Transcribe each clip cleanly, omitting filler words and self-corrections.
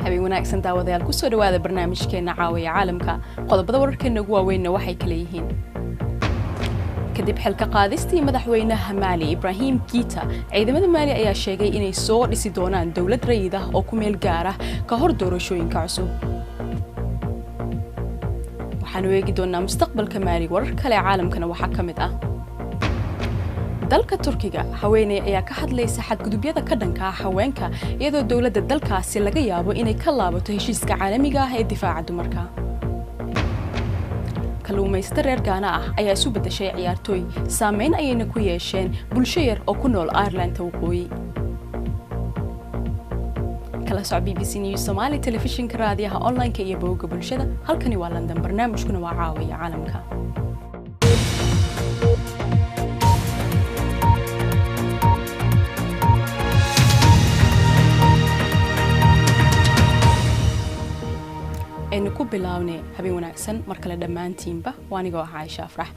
habeen wanaagsan daawadayaal ku soo dhawaada barnaamijkeena caawiya caalamka qodobada wararkeena ugu waaweyn waxay kala yihiin kadib xilka qaadistii madaxweynaha Mali Ibrahim Keita ciidamada Mali ayaa sheegay inay soo dhisi doonaan dawlad rayid ah oo ku meel gaar ah ka hor doorashooyinka cusub waxaanu eegi doonaa mustaqbalka Mali warar kale caalamkana waxa kamid ah dalka Turkiga haweeney ayaa ka hadlaysa xadgudubyada ka dhanka ah haweenka iyadoo dawladda dalkaasi laga yaabo inay ka laabato heshiiska caalamiga ah ee difaaca dumarka kalluumaysato reer Gaana ah ayaa isu bedeshay ciyaartooy saameyn ayayna ku yeesheen bulsho yar oo ku nool Ireland waqooyi kala socod BBC News Somali telefishinka raadiyaha online-ka iyo bogga bulshada halkani waa London barnaamijkuna waa caawiya caalamka aynu ku bilaabnay habeen wanaagsan markale dhamaantiinba waanigoo Aisha Afrax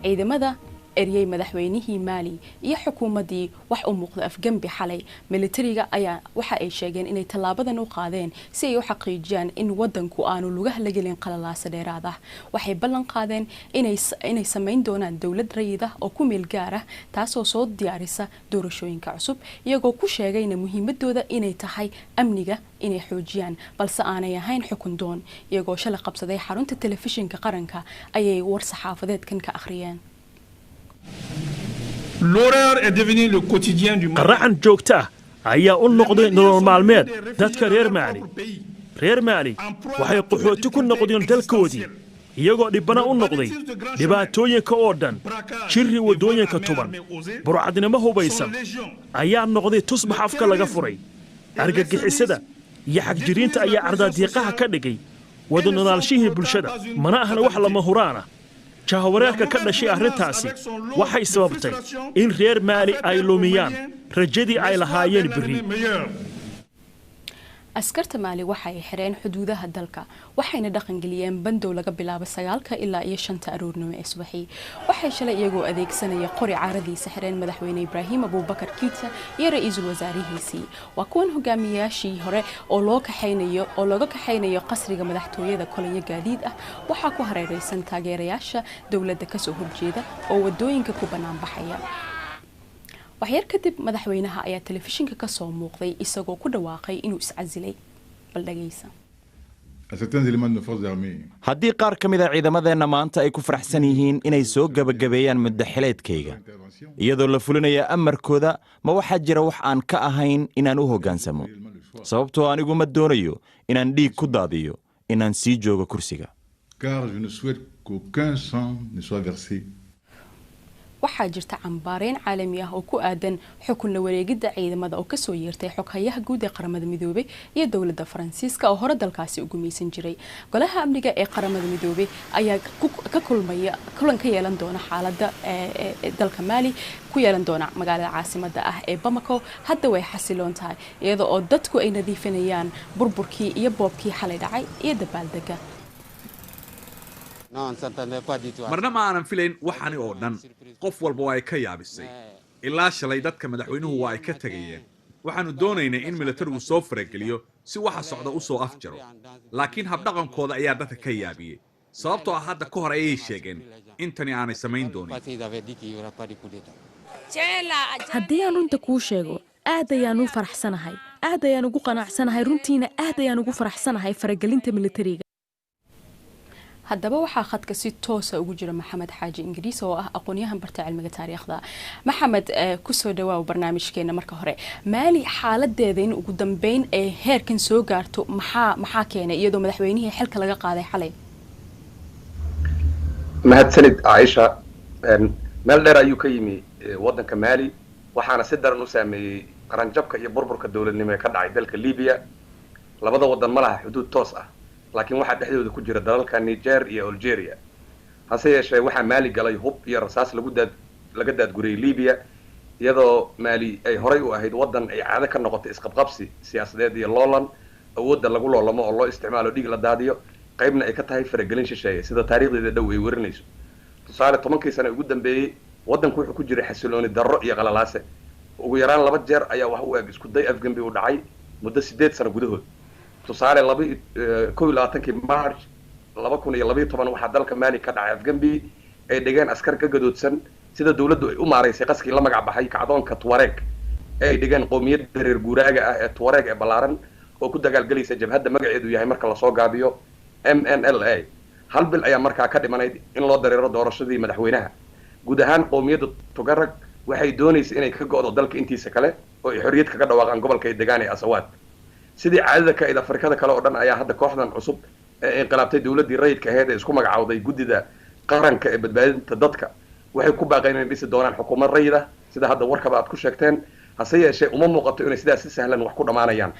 ciidamada eriyay madaxweynihii Mali iyo xukuumadii wax u muuqda afgambi xalay militariga ayaa waxa ay sheegeen inay talaabadan u qaadeen si ay u xaqiijiyaan in wadanku aanu lugaha la gelin qalalaas dheeraad ah waxay ballan qaadeen inay sameyn doonaan dawlad rayid ah oo ku meel gaar ah taasoo soo diyaarisa doorashooyinka cusub iyagoo ku sheegayna muhiimadooda inay tahay amniga inay xoojiyaan balse aanay ahayn xukun doon iyagoo shalay qabsaday xarunta telefishinka qaranka ayay war saxaafadeedkan ka akhriyeen L'horreur est devenu le quotidien du monde. Qaracan joogta ayaa u noqday nolol maalmeed dadka reer Mali. Reer Mali waxay qaxooti ku noqdeen dalkoodii iyagoo dhibana u noqday dhibaatooyinka oo dhan jirri wadooyinka tuban burcadnimo hubaysan ayaa noqday tusbax afka laga furay argagixisada iyo xagjiriinta ayaa ardaadiiqaha ka dhigay wada noolaalshihii bulshada mana ahna wax lama huraana jahawareerka ka dhashay arrintaasi waxay sababtay in reer Mali ay lumiyaan rajadii ay lahaayeen biri askarta Mali waxay xireen xuduudaha dalka waxayna dhaqan galiyeen bandow laga bilaabo 9 ilaa 5 aroornimo ee subaxii waxay shalay iyagoo adeegsanaya qori caaradiisa xireen madaxweyne Ibrahim Abubakar Keita iyo ra'iisul wasaarihiisii waa kuwan hogaamiyaashii hore oo looga kaxeynayo qasriga madaxtooyada kolonyo gaadiid ah waxa ku hareeraysan taageerayaasha dawladda ka soo horjeeda oo wadooyinka ku banaan baxaya waxyar kadib madaxweynaha ayaa telefishinka ka soo muuqday isagoo ku dhawaaqay inuu iscasilay bal dhageysa haddii qaar ka mid ah ciidamadeenna maanta ay ku faraxsan yihiin inay soo gabagabeeyaan muddaxileedkayga iyadoo la fulinaya amarkooda ma waxaa jira wax aan ka ahayn inaan u hoggaansamo sababtoo anigu ma doonayo inaan dhiig ku daadiyo inaan sii joogo kursiga waxaa jirta cambaareen caalami ah oo ku aadan xukun la wareegida ciidamada oo ka soo yeertay xoghayaha guud ee qaramada midoobay iyo dawladda Faransiiska oo hore dalkaasi u gumaysan jiray golaha amniga ee qaramada midoobay ayaa ka kulmaya kulan ka yeelan doona xaaladda dalka Mali ku yeelan doona magaalada caasimadda ah ee Bamako hadda way xasiloon tahay iyadoo oo dadku ay nadiifinayaan burburkii iyo boobkii xalay dhacay iyo dabaaldega marna ma aanan filayn waxani oo dhan qof walba waa ay ka yaabisay ilaa shalay dadka madaxweynuhu waa ay ka tagayeen waxaanu doonaynay in militarigu soo farageliyo si waxa socda u soo afjaro laakiin habdhaqankooda ayaa dadka ka yaabiyey sababtoo ah hadda ka hor ayay sheegeen intani aanay samayn doonin haddii aan runta kuu sheego aad ayaan u faraxsanahay aad ayaan ugu qanacsanahay runtiina aad ayaan ugu faraxsanahay faragelinta militariga haddaba waxaa khadka si toos ah ugu jira Maxamed Xaaji Ingiriis oo ah aqoonyahan barta cilmiga taariikhda Maxamed ku soo dhawaaw barnaamijkeena marka hore Mali xaaladeeda in ugu dambeyn ee heerkan soo gaarto maxaa keenay iyadoo madaxweynihii xilka laga qaaday xalay mahadsanid Aisha meel dheer ayuu ka yimi wadanka Mali waxaana si daran u saameeyay qaranjabka iyo burburka dawladnimo ee ka dhacay dalka Liibiya labada wadan ma laha xuduud toos ah laakiin waxa dhexdooda ku jira dalalka Niger iyo Algeria hase yeeshee waxa Mali galay hub iyo rasaas laga daadguriyay Liibiya iyadoo Mali ay horay u ahayd wadan ay caado ka noqotay isqabqabsi siyaasadeed iyo loolan awoodda lagu loolamo oo loo isticmaalo dhiig la daadiyo qaybna ay ka tahay faragelin shisheeye sida taariikhdeeda dhow ay warinayso tusaale 10 sano ugu dambeeyay wadanku wuxuu ku jiray xasilooni darro iyo qalalaase ugu yaraan 2 jeer ayaa wax u eg isku day afgambi u dhacay muddo 8 sano gudahood tusaale 21 March 2012 waxaa dalka Mali ka dhacay afgambi ay dhigeen askar ka gadoodsan sida dawladdu ay u maareysay qaskii la magac baxay kacdoonka Tuareg ay dhigeen qowmiyadda reer guuraaga ah ee Tuareg ee balaaran oo ku dagaalgalaysa jabhadda magaceedu yahay marka la soo gaabiyo MNLA hal bil ayaa markaa ka dhimanayd in loo dareero doorashadii madaxweynaha guud ahaan qowmiyadda Tuareg waxay doonaysaa inay ka go'do dalka intiisa kale oo ay xorriyad kaga dhawaaqaan gobolka ay degaan ee Asawaad sidii caadada ka Afrikada kale oo dhan ayaa hadda kooxdan cusub ee inqilaabtay dawladdii rayidka ahayd ee isku magacawday guddida qaranka ee badbaadinta dadka waxay ku baaqeen inay dhisi doonaan xukuumad rayid ah sida hadda warkaba aad ku sheegteen hase yeeshee uma muuqato inay sidaas si sahlan wax ku dhamaanayaan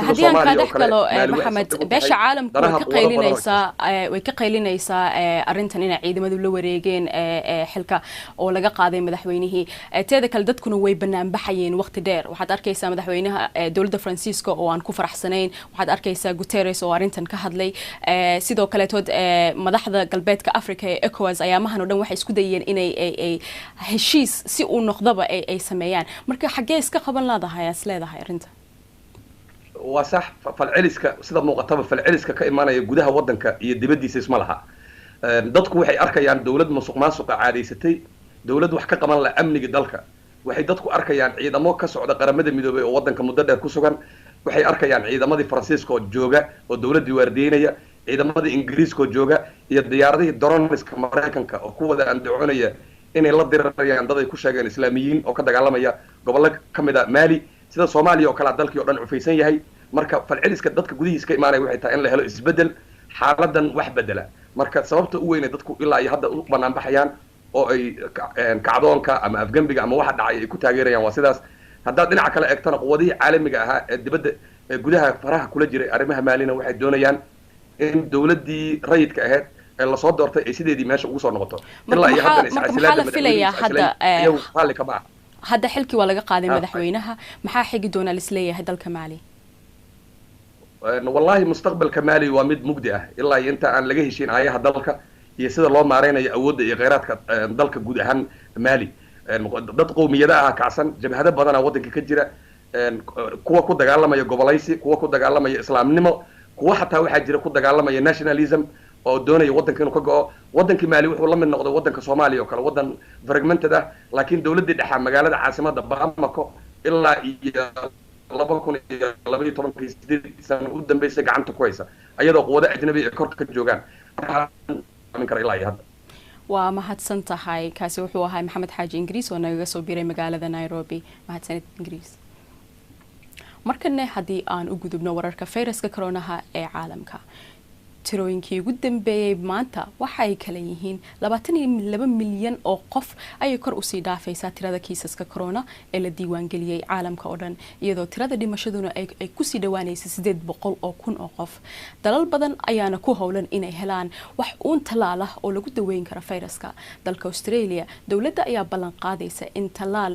haddii aan kaa dhex galo maxamed beesha caalamku way ka qaylinaysaa arrintan inay ciidamadu la wareegeen xilka oo laga qaaday madaxweynihii teeda kale dadkuna way banaanbaxayeen waqti dheer waxaad arkaysaa madaxweynaha dowladda Francisco oo aan ku faraxsanayn waxaad arkaysaa Guterres oo arrintan ka hadlay sidoo kale tood madaxda galbeedka Afrika ee ECOWAS ayaamahan oo dhan waxay isku dayeen inay heshiis si uu noqdaba ay sameeyaan marka xagee iska qaban laadahay as leedahay arrinta وصح فالعلسك سيدا موقتها فالعلسك كإيمانية جودها ودنك يدبدي اسمها dadku waxay arkayaan dawlad musuq maasuq caadaysatay dawlad wax ka qaban la amniga dalka waxay dadku arkayaan ciidamo ka socda qaramada midoobay oo wadanka muddo dheer ku sugan waxay arkayaan ciidamadii Faransiiska oo jooga oo dawladda waardiinaya ciidamadii Ingiriiska oo jooga iyo diyaaradihii droniska Mareykanka oo kuwada andacoonaya inay la dirayaan dad ay ku sheegeen islaamiyiin oo ka dagaalamaya gobollo kamid ah Mali sida Soomaaliya oo kala dalkii oo dhan cufaysan yahay marka falceliska dadka gudihiisa ka imaanay waxay tahay in la helo isbedel xaaladan wax bedela marka sababta u weyn ee dadku ilaa ay hadda u banaan baxayaan oo ay kacdoonka ama afgambiga ama waxa dhacay ay ku taageerayaan waa sidaas hadda dhinaca kale eegtana quwadihii caalamiga ahaa ee dibadda gudaha faraha kula jiray arrimaha maalina waxay doonayaan in dawladdii rayidka ahayd ee la soo doortay ay sideedii meesha ugu soo noqoto ilaa ay hadda maxaa la filayaa hadda xilkii waa laga qaaday madaxweynaha maxaa xigi doona lisleeyahay dalka Mali والله مستقبل كمالي ومد مجدئة إلا أنت أن لقيه شيء عيها دلك يصير الله معرينا يعود غيرات دلك جود أهم مالي ضد قومية ده كعسن جب هذا بدنا ودك كجرة قوة كود دجالة ما يقبليسي قوة كود دجالة ما إسلام نما قوة حتى واحد جرا كود دجالة ما يناشناليزم أو دون يودن كانوا كجوا ودن كمالي والله من نقطة ودن كصومالي وكلا ودن فرجمنت ده لكن دولة دي دحى مجال ده عاصمة ده بامكو إلا laba kun iyo 12 sano u dambeysay gacanta ku haysa ayadoo quwada ajnabi ee korka ka joogan min kara ilaa hadda waa mahadsan tahay kaasi wuxuu ahaa Maxamed Xaaji Ingiriis oo naga soo biiray magaalada Nairobi mahadsanid Ingiriis markana hadii aan u gudubno wararka fayraska corona ee caalamka tirooyinkii ugu dambeeyay maanta waxa ay kala yihiin 22 milyan oo qof ay kor u sii dhaafaysaa tirada kiisaska corona ee la diiwaan galiyay caalamka oo dhan iyadoo tirada dhimashaduna ay ku sii dhawaanaysa 800 oo kun oo qof dalal badan ayaana ku howlan inay helaan wax uun talaal ah oo lagu daweyn karo fayraska dalka Australia dawladda ayaa ballan qaadaysa in talaal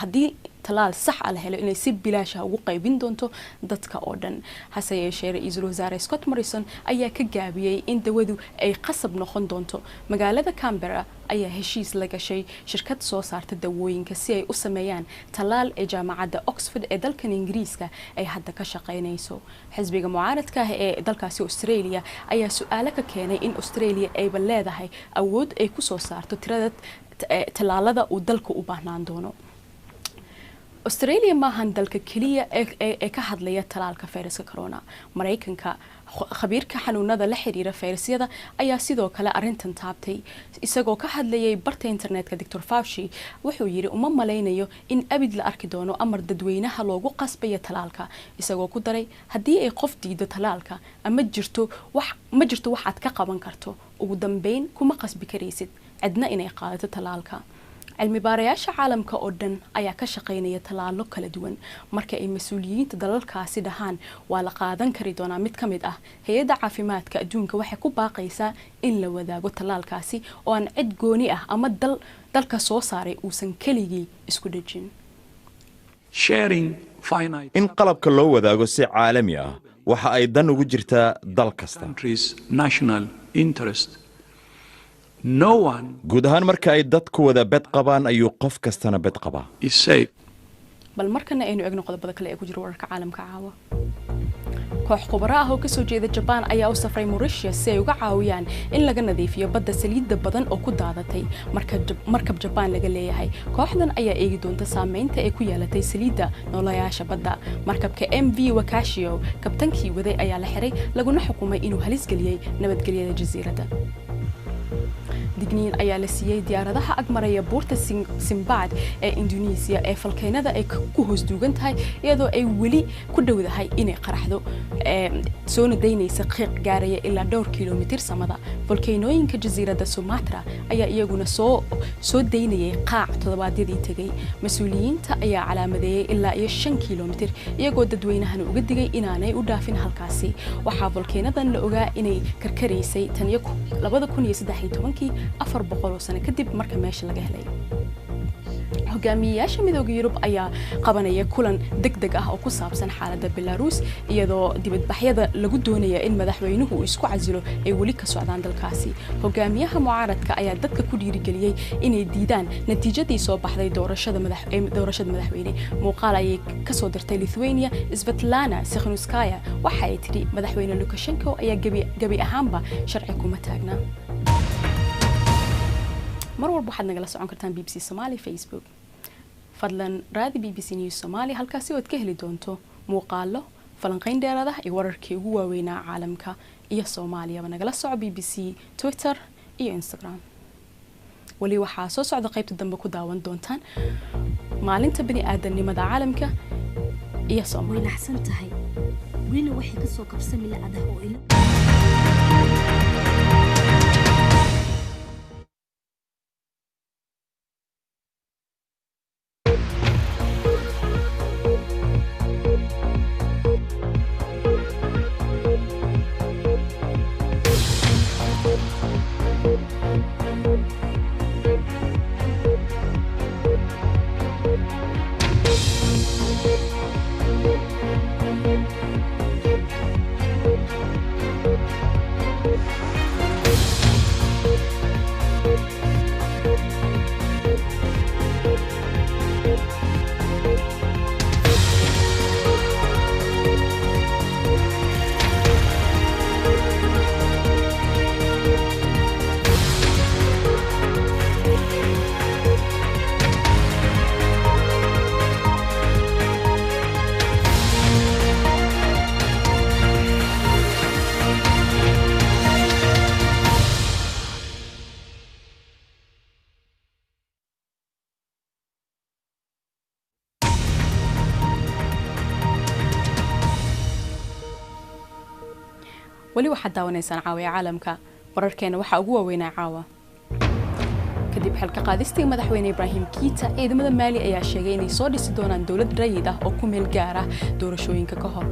hadii talaal sax ah la helo inay si bilaash ah ugu qaybin doonto dadka oo dhan hase yeeshee ra'iisul wasaare Scott Morrison ayaa ka gaabiyay in dawadu ay qasab noqon doonto magaalada Canberra ayaa heshiis la gashay shirkad soo saarta dawooyinka si ay u sameeyaan talaal ee jaamacadda Oxford ee dalka Ingiriiska ay hadda ka shaqeynayso xisbiga mucaaradka ah ee dalkaasi Australia ayaa su'aalo ka keenay in Australia ay leedahay awood ay ku soo saarto tirada talaalada uu dalku u baahnaan doono Australia maahan dalka kaliya ee ka hadlaya talaalka fayraska corona Mareykanka khabiirka xanuunada la xiriira fayrasyada ayaa sidoo kale arintan taabtay isagoo ka hadlayay barta internetka Dr. Fauci wuxuu yiri uma maleynayo in abid la arki doono amar dadweynaha loogu qasbayo talaalka isagoo ku daray hadii ay qof diido talaalka ama jirto waxaad ka qaban karto ugu dambeyn kuma qasbi karaysid cidna inay qaadato talaalka cilmi baarayaasha caalamka oo dhan ayaa ka shaqeynaya talaalo kala duwan marka ay mas'uuliyiinta dalalkaasi dhahaan waa la qaadan kari doonaa mid kamid ah hay'adda caafimaadka adduunka waxay ku baaqaysaa in la wadaago talaalkaasi oo aan cid gooni ah ama dalka soo saaray uusan keligii isku dhajin in qalabka loo wadaago si caalami ah waxa ay dan ugu jirtaa dal kasta guud ahaan marka ay dadku wada bed qabaan ayuu qof kastana bed qabaa bal markana aynu eegno qodobada kale ee ku jira wararka caalamka caawa koox khubaro ah oo ka soo jeeda Japan ayaa u safray Mauritius si ay uga caawiyaan in laga nadiifiyo badda saliidda badan oo ku daadatay markab Japan laga leeyahay kooxdan ayaa eegi doonta saameynta ay ku yeelatay saliidda noolayaasha badda markabka MV Wakashio kabtankii waday ayaa la xiray laguna xukumay inuu halis geliyay nabadgelyada jasiiradda digniin ayaa la siiyay diyaaradaha agmaraya buurta Simbad ee Indonesia ee falkeenada ay ku hoos duugan tahay iyadoo ay weli ku dhowdahay inay qaraxdo soo nadeynaysa qiiq gaaraya ilaa 2 kiiloomitir samada falkeenooyinka jasiiradda Sumatra ayaa iyaguna soo deynayay qaac toddobaadyadii tagay mas'uuliyiinta ayaa calaamadeeyay ilaa 5 kiiloomitir iyagoo dadweynahan uga digay inaanay u dhaafin halkaasi waxaa falkeenadan la ogaa inay karkaraysay tan 2013 400 sano kadib marka meesha laga helay hogaamiyayaasha midowga Yurub ayaa qabanaya kulan degdeg ah oo ku saabsan xaaladda Belarus iyadoo dibadbaxyada lagu doonayo in madaxweynuhu uu isku casilo ay weli ka socdaan dalkaasi hogaamiyaha mucaaradka ayaa dadka ku dhiirigeliyay inay diidaan natiijadii soo baxday doorashada madaxweyne muuqaal ay ka soo dirtay Lithuania Svetlana Tikhanovskaya waxa ay tiri madaxweyne Lukashenko ayaa gabi ahaanba sharci kuma taagna mar walba waxaad nagala socon kartaan BBC Somali Facebook fadlan raadi BBC News Somali halkaasi oo aad ka heli doonto muuqaalo falanqayn dheeraad ah iyo wararkii ugu waaweynaa caalamka iyo Soomaaliya nagala soco BBC Twitter iyo Instagram wali waxaa soo socda qaybta dambe ku daawan doontaan maalinta bini'aadanimada caalamka iyo Soomaaliya way naxsan tahay weli waxay ka soo qabsamay la'adaha oo ila wali waxaad daawanaysaan caawiya caalamka wararkeena waxaa ugu waaweynaa caawa kadib xilka qaadistii madaxweyne Ibrahim Keita ciidamada Mali ayaa sheegay inay soo dhisi doonaan dawlad rayid ah oo ku meel gaar ah doorashooyinka ka hor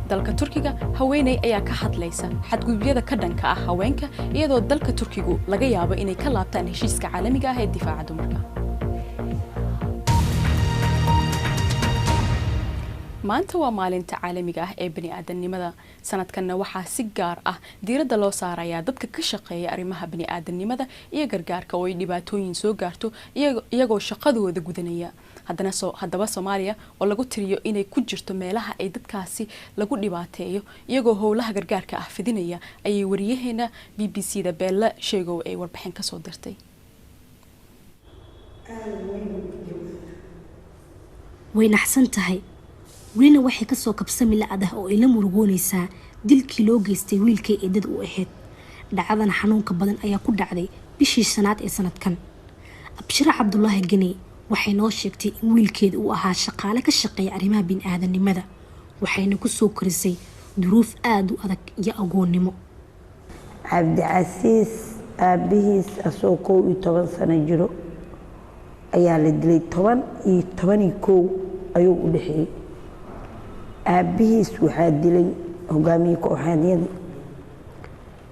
dalka Turkiga haweeney ayaa ka hadlaysa xadgudubyada ka dhanka ah haweenka iyadoo dalka Turkigu laga yaabo inay ka laabtaan heshiiska caalamiga ah ee difaaca dumarka maanta waa maalinta caalamiga ah ee bini'aadanimada sanadkanna waxaa si gaar ah diiradda loo saarayaa dadka ka shaqeeya arrimaha bini'aadanimada iyo gargaarka oo ay dhibaatooyin soo gaarto iyagoo shaqadooda gudanaya haddaba Soomaaliya oo lagu tiriyo inay ku jirto meelaha ay dadkaasi lagu dhibaateeyo iyagoo howlaha gargaarka ah fidinaya ayay wariyaheena BBC-da Bella Sheegow ay warbixin ka soo dirtay way naxsan tahay weli waxay ka soo kabsamay la'adaha oo ila murugoonaysaa dilkii loo geystay wiilkay eedad u ahayd dhacdadan xanuunka badan ayaa ku dhacday bishii sanaad ee sanadkan Abshira Cabdullaahi Gani waxay noo sheegtay in wiilkeeda uu ahaa shaqaale ka shaqeeya arrimaha bini'aadanimada waxayna ku soo korisay duruuf aad u adag iyo agoonnimo Cabdicasiis aabihiis asoo 11 sano jiro ayaa la dilay 11 ayuu u dhaxeeyay aabihiis waxaa dilay hogaamiye kooxeedyada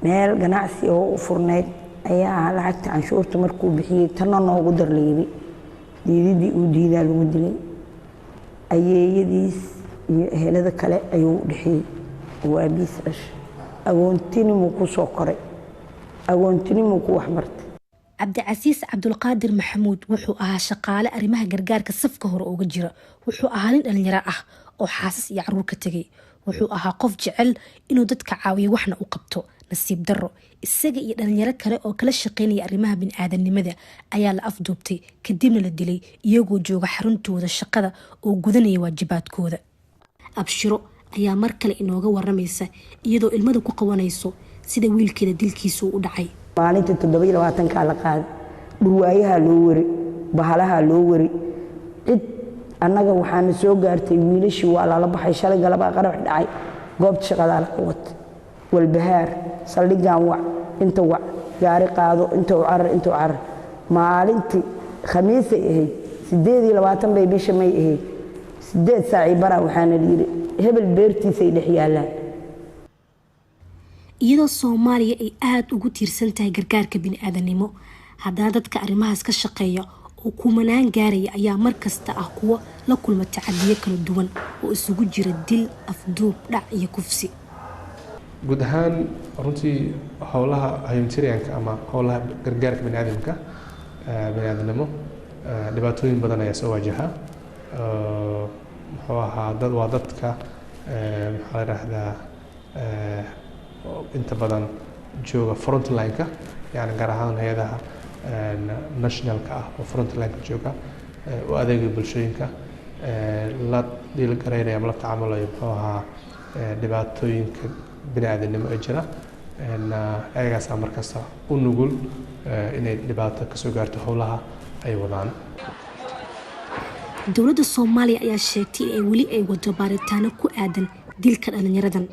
meel ganacsi oo u furneyd ayaa lacagta canshuurta markuu bixiyay tan noogu darleeyay diididii uu diidaa lagu dilay ayeeyadiis iyo ehelada kale ayuu u dhaxeeyay oo aabihiis dhashay agoontinimuu ku soo koray agoontinimuu ku waxbartay cabdicasiis cabdulqaadir maxamuud wuxuu ahaa shaqaale arrimaha gargaarka safka hore uga jira wuxuu ahaa nin dhalinyaro ah oo xaasas iyo caruur ka tegay wuxuu ahaa qof jecel inuu dadka caawiyo waxna u qabto nasiib darro isaga iyo dhalinyaro kale oo kala shaqeynaya arrimaha bini'aadanimada ayaa la afduubtay kadibna la dilay iyagoo jooga xaruntooda shaqada oo gudanaya waajibaadkooda abshiro ayaa mar kale inooga waramaysa iyadoo ilmada ku qabanayso sida wiilkeeda dilkiisu u dhacay maalintii 27 la qaaday dhurwaayaha loo wari bahalaha loo wari cid annaga waxaana soo gaartay wiilashii waa lala baxay shalay galaba qarax dhacay goobta shaqada la wad walbahaar saldhigaan wac inta wac gaari qaado inta u carar maalintii khamiis ay ahayd 28 bay bisha may ahayd 8 saac bara waxaana yiri hebel beertiisa ay dhex yaalaan iyadoo Soomaaliya ay aad ugu tiirsan tahay gargaarka bini'aadanimo haddana dadka arrimahaas ka shaqeeya oo kumanaan gaaraya ayaa mar kasta ah kuwa la kulma tacadiyo kala duwan oo isugu jira dil afduub dhac iyo kufsi guud ahaan runtii howlaha humanitarianka ama howlaha gargaarka bini'aadanimo dhibaatooyin badan ayaa soo wajaha muxuu ahaa waa dadka maxaa la yidhaahdaa inta badan jooga frontline-ka yani gaar ahaan hay-adaha nationalka ah oo frontline-ka jooga oo adeega bulshooyinka la dhiilgaraynaya ama la tacaamulayo muxuu ahaa dhibaatooyinka bini'aadanimo ee jira ayagaasaa markasta u nugul inay dhibaato kasoo gaarto howlaha ay wadaan dowladda Soomaaliya ayaa sheegtay in weli ay wado baaritaano ku aadan dilka dhalinyaradan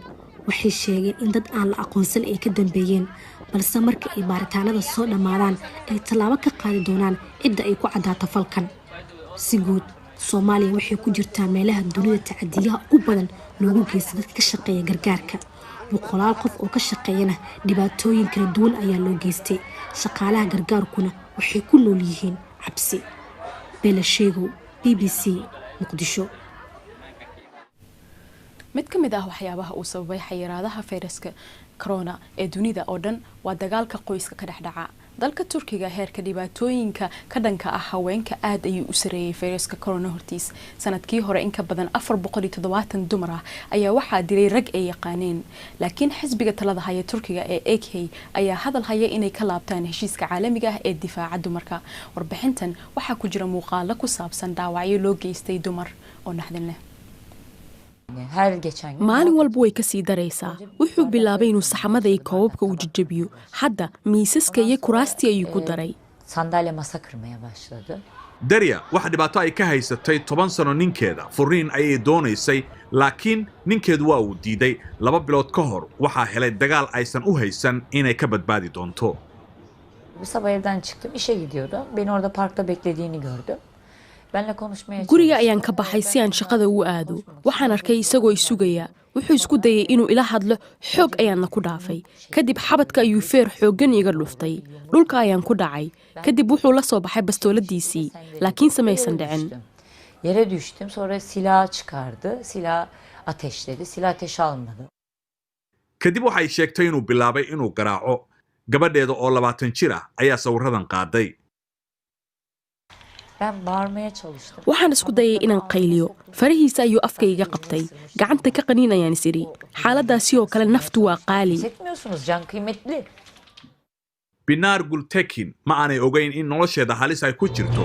waxay sheegeen in dad aan la aqoonsan ay ka dambeeyeen balse marka ay baaritaanada soo dhamaadaan ay tallaabo ka qaadi doonaan cidda ay ku cadaato falkan si guud Soomaaliya waxay ku jirtaa meelaha dunida tacadiyaha ugu badan loogu geysto dadka ka shaqeeya gargaarka boqolaal qof oo ka shaqeeyana dhibaatooyin kala duwan ayaa loo geystay shaqaalaha gargaarkuna waxay ku nool yihiin cabsi bela sheego BBC Muqdisho mid ka mid ah waxyaabaha uu sababay xayiraadaha fayraska corona ee dunida oo dhan waa dagaalka qoyska ka dhexdhaca dalka Turkiga heerka dhibaatooyinka ka dhanka ah haweenka aad ayuu u sareeyay fayraska corona hortiis sanadkii hore in ka badan 470 dumar ah ayaa waxaa dilay rag ay yaqaaneen laakiin xisbiga talada haya Turkiga ee AK ayaa hadal haya inay ka laabtaan heshiiska caalamiga ah ee difaaca dumarka warbixintan waxaa ku jira muuqaalo ku saabsan dhaawacyo loo geystay dumar oo naxdin leh maalin walba way ka sii daraysaa wuxuu bilaabay inuu saxamada iyo koobabka uu jajabiyo hadda miisaska iyo kuraastii ayuu ku daray darya waxa dhibaato ay ka haysatay 10 sano ninkeeda furiin ayay doonaysay laakiin ninkeedu waa uu diiday 2 bilood ka hor waxaa helay dagaal aysan u haysan inay ka badbaadi doonto sabah evden çıktım işe gidiyordu beni orada parkta beklediğini gördüm guriga ayaan ka baxay si aan shaqada ugu aado waxaan arkay isagoo isugaya wuxuu isku dayay inuu ila hadlo xoog ayaana ku dhaafay kadib xabadka ayuu feer xooggan iga dhuftay dhulka ayaan ku dhacay kadib wuxuu la soo baxay bastooladiisii laakiin samaysan dhicin yere düştüm sonra silah çıkardı silah ateşledi silah ateş almadı kadib waxay sheegtay inuu bilaabay inuu garaaco gabadheeda oo 20 jir ah ayaa sawiradan qaaday waxaan isku dayay inaan qayliyo farahiisa ayuu afkayga qabtay gacanta ka qaniinayaan isiri xaaladaasi oo kale naftu waa qaali Binar Gultekin ma aanay ogeyn in nolosheeda halis ay ku jirto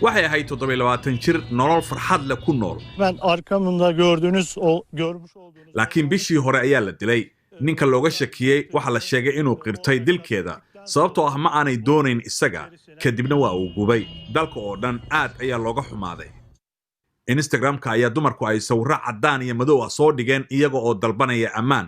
waxay ahayd 27 jir nolol farxad leh ku nool laakiin bishii hore ayaa la dilay ninka looga shakiyey waxa la sheegay inuu qirtay dilkeeda sababtoo ah ma aanay doonayn isaga kadibna waa uu gubay dalka oo dhan aad ayaa looga xumaaday Instagram-ka ayaa dumarku ay sawirro caddaan iyo madow ah soo dhigeen iyaga oo dalbanaya ammaan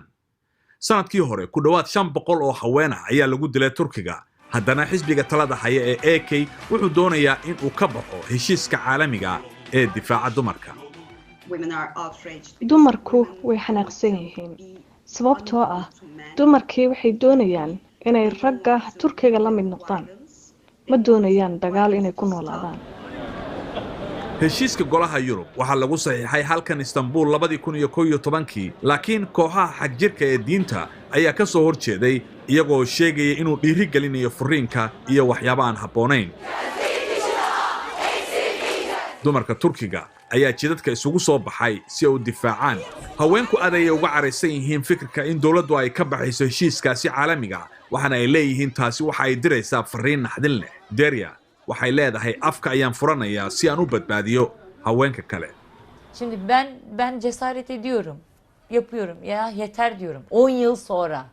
sanadkii hore ku dhawaad 500 oo haween ah ayaa lagu dilay Turkiga haddana xisbiga talada haya ee AK wuxuu doonayaa in uu ka baxo heshiiska caalamiga ee difaaca dumarka dumarku way xanaaqsan yihiin sababtoo ah dumarkii waxay doonayaan inay ragga Turkiga la mid noqdaan ma doonayaan dagaal inay ku noolaadaan heshiiska golaha Yurub waxaa lagu saxiixay halkan Istanbul 2011 laakiin kooxaha xagjirka ee diinta ayaa ka soo horjeeday iyagoo sheegaya inuu dhiiri gelinayo furiinka iyo waxyaabo aan habboonayn. dumarka Turkiga ayaa jidadka isugu soo baxay si ay u difaacaan. haweenku aad ayay uga caraysan yihiin fikirka in dawladdu ay ka baxayso heshiiskaasi caalamiga waxaana ay leeyihiin taasi waxa ay diraysaa fariin naxdin leh. Derya waxay leedahay afka ayaan furanayaa si aan u badbaadiyo haweenka kale. Şimdi ben cesaret ediyorum. Yapıyorum ya yeter diyorum. 10 yıl sonra.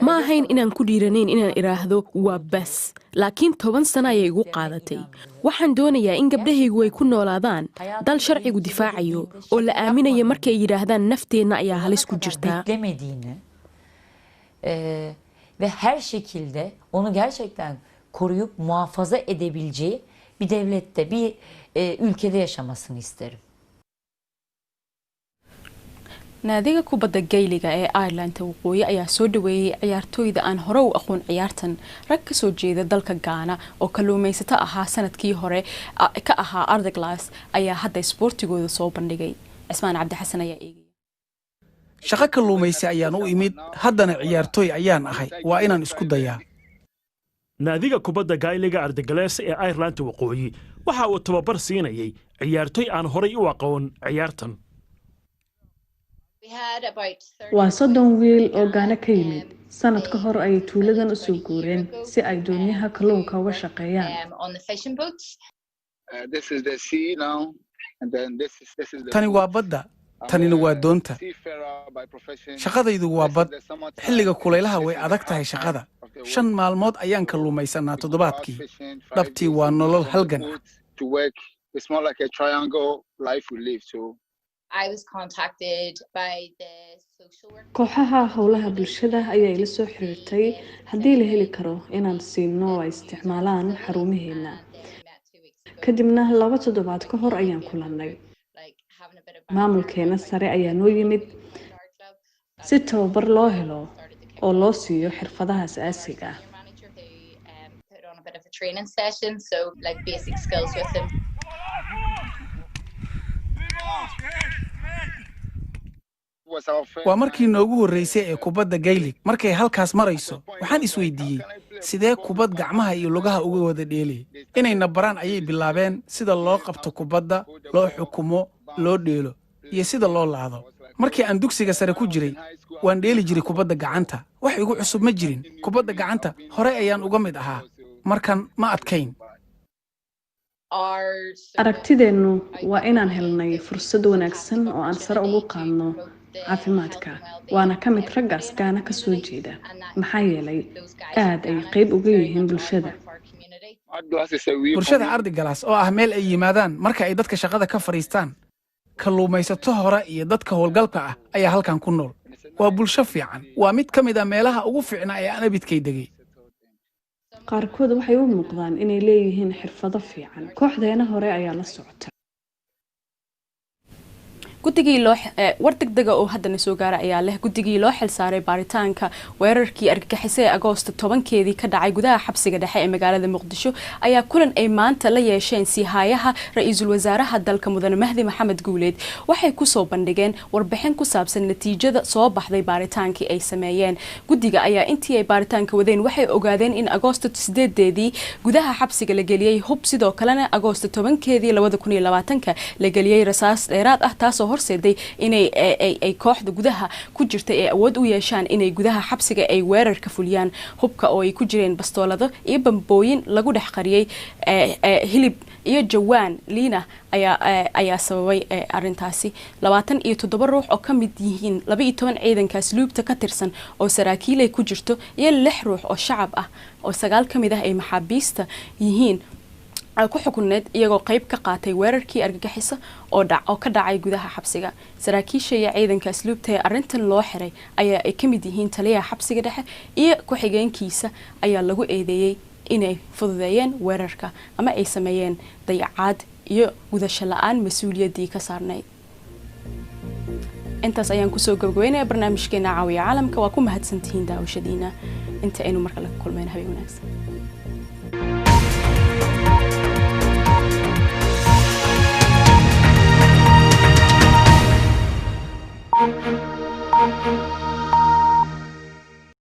ma ahayn inaan ku dhiiranayn inaan idhaahdo waa bas laakiin 10 sano ayay igu qaadatay waxaan doonayaa in gabdhahaygu ay ku noolaadaan dal sharcigu difaacayo oo la aaminayo markay yidhaahdaan nafteenna ayaa halis ku jirtaa ve her şekilde onu gerçekten koruyup muhafaza edebileceği bir devlette, bir ülkede yaşamasını isterim. naadiga kubadda gayliga ee Ireland waqooyi ayaa soo dhaweeyay ciyaartooyda aan hore u aqoon ciyaartan rag ka soo jeeda dalka Ghana oo kalluumaysato ahaa sanadkii hore ka ahaa Ardeglass ayaa hadda isboortigooda soo bandhigay. Cismaan Cabdi Xasan ayaa eegay. shaqo kalluumaysi ayaan u imid haddana ciyaartooy ayaan ahay waa inaan isku dayaa. naadiga kubadda gayliga Ardeglass ee Ireland waqooyi waxa uu tababar siinayay ciyaartooy aan hore u aqoon ciyaartan. waa 30 wiil oo Ghana ka yimid sanad ka hor ay tuuladan u soo guureen si ay doonyaha kalluunka uga shaqeeyaan. tani waa badda tanina waa doonta shaqadaydu waa bad xilliga kulaylaha way adag tahay shaqada 5 maalmood ayaan kalluumaysanaa toddobaadkii dhabtii waa nolol halgan kooxaha howlaha bulshada ayaa ila soo xiriirtay haddii la heli karo inaan siino ay isticmaalaan xarumaheena kadibna 2 toddobaad ka hor ayaan kulannay maamulkeena sare ayaa noo yimid si tababar loo helo oo loo siiyo xirfadaha asaasiga waa markii noogu horreysay ee kubadda gaylig markay halkaas marayso waxaan isweydiiyey sidee kubad gacmaha iyo lugaha uga wada dheelay inayna baraan ayay bilaabeen sida loo qabto kubadda loo xukumo loo dheelo iyo sida loo laado markii aan dugsiga sare ku jiray waan dheeli jiray kubadda gacanta wax igu cusub ma jirin kubadda gacanta hore ayaan uga mid ahaa markan ma adkayn aragtideennu waa inaan helnay fursad wanaagsan oo aan sare ugu qaadno caafimaadka waana ka mid raggaas Ghana ka soo jeeda maxaa yeelay aad ay qayb uga yihiin bulshada Ardeglass oo ah meel ay yimaadaan marka ay dadka shaqada ka fariistaan kalluumaysato hore iyo dadka howlgalka ah ayaa halkan ku nool waa bulsho fiican waa mid ka mid ah meelaha ugu fiicnaa ee aan abidkay degay qaarkood waxay u muuqdaan inay leeyihiin xirfado fiican kooxdeena hore ayaa la socota guddigii war degdega oo haddana soo gaaray ayaa leh guddigii loo xil saaray baaritaanka weerarkii argagixisay ee Agoosto 10keedii ka dhacay gudaha xabsiga dhexe ee magaalada Muqdisho ayaa kulan ay maanta la yeesheen siihayaha ra'iisul wasaaraha dalka Mudane Mahdi Maxamed Guuleed waxay ku soo bandhigeen warbixin ku saabsan natiijada soo baxday baaritaankii ay sameeyeen guddiga ayaa intii ay baaritaanka wadeen waxay ogaadeen in Agoosto 8deedii gudaha xabsiga la geliyay hub sidoo kalena Agoosto 10keedii 2020 la geliyay rasaas dheeraad ah taasoo horseeday inay ay kooxda gudaha ku jirtay ee awood u yeeshaan inay gudaha xabsiga ay weerar ka fuliyaan hubka oo ay ku jireen bastoolado iyo bambooyin lagu dhex qariyay hilib iyo jawaan liina ayaa sababay arintaasi 27 ruux oo ka mid yihiin 12 ciidankaas luubta ka tirsan oo saraakiil ay ku jirto iyo 6 ruux oo shacab ah oo 9 ka mid ah ay maxaabiista yihiin ku xukuneed iyagoo qayb ka qaatay weerarkii argagixisa oo ka dhacay gudaha xabsiga saraakiisha iyo ciidanka asluubta ee arintan loo xiray ayaa ay kamid yihiin taliyaha xabsiga dhexe iyo ku-xigeenkiisa ayaa lagu eedeeyay inay fududeeyeen weerarka ama ay sameeyeen dayacaad iyo gudasho la'aan mas'uuliyadii ka saarnayd intaas ayaan kusoo gabagabeynaya barnaamijkeena caawiya caalamka waa ku mahadsantihiin daawashadiina inta aynu markale ku kulmayna habeen wanaagsan Thank you.